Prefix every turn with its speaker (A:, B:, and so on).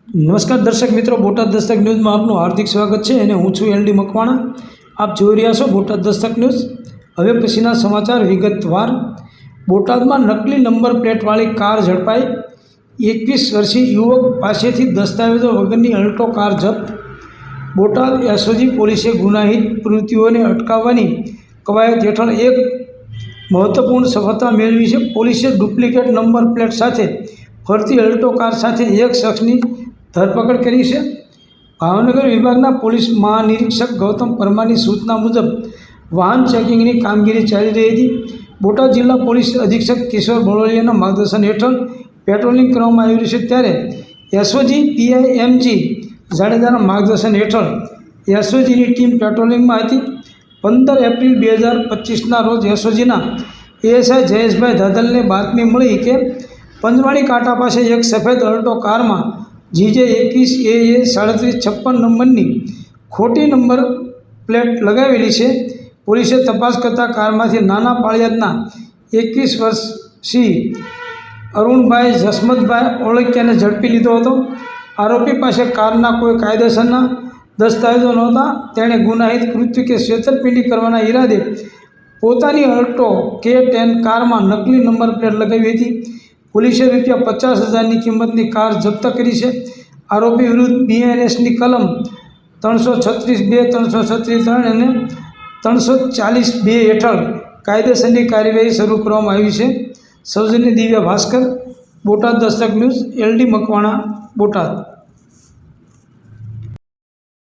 A: નમસ્કાર દર્શક મિત્રો, બોટાદ દસ્તક ન્યૂઝમાં આપનું હાર્દિક સ્વાગત છે અને હું છું LD મકવાણા। આપ જોઈ રહ્યા છો બોટાદ દસ્તક ન્યૂઝ। હવે પછીના સમાચાર વિગતવાર। બોટાદમાં નકલી નંબર પ્લેટવાળી કાર ઝડપાઈ। 21 વર્ષીય યુવક પાસેથી દસ્તાવેજો વગરની અલ્ટો કાર જપ્ત। બોટાદ એસઓજી પોલીસે ગુનાહિત પ્રવૃત્તિઓને અટકાવવાની કવાયત હેઠળ એક મહત્વપૂર્ણ સફળતા મેળવી છે। પોલીસે ડુપ્લિકેટ નંબર પ્લેટ સાથે ફરતી અલ્ટો કાર સાથે એક શખ્સની ધરપકડ કરી છે। ભાવનગર વિભાગના પોલીસ મહાનિરીક્ષક ગૌતમ પરમારની સૂચના મુજબ વાહન ચેકિંગની કામગીરી ચાલી રહી હતી। બોટાદ જિલ્લા પોલીસ અધિક્ષક કિશોર બળોલિયાના માર્ગદર્શન હેઠળ પેટ્રોલિંગ કરવામાં આવી રહ્યું છે, ત્યારે એસઓજી પીઆઈ MG જાડેજાના માર્ગદર્શન હેઠળ એસઓજીની ટીમ પેટ્રોલિંગમાં હતી। 15 એપ્રિલ 2025ના રોજ એસઓજીના ASI જયેશભાઈ ધાદલને બાતમી મળી કે પંજવાણી કાંટા પાસે એક સફેદ અલ્ટો કારમાં GJ 21AA 3756 નંબરની ખોટી નંબર પ્લેટ લગાવેલી છે। પોલીસે તપાસ કરતાં કારમાંથી નાના પાળિયાદના 21 વર્ષીય અરુણભાઈ જસમતભાઈ ઓળખિયાને ઝડપી લીધો હતો। આરોપી પાસે કારના કોઈ કાયદેસરના દસ્તાવેજો નહોતા। તેણે ગુનાહિત કૃત્ય કે છેતરપિંડી કરવાના ઈરાદે પોતાની અલ્ટો K10 કારમાં નકલી નંબર પ્લેટ લગાવી હતી। પોલીસે ₹50,000ની કિંમતની કાર જપ્ત કરી છે। આરોપી વિરુદ્ધ BNSની કલમ 336(2), 336(3) અને 340(2) હેઠળ કાયદેસરની કાર્યવાહી શરૂ કરવામાં આવી છે। સૌજન્ય દિવ્યા ભાસ્કર, બોટાદ દસ્તક ન્યૂઝ, LD મકવાણા, બોટાદ।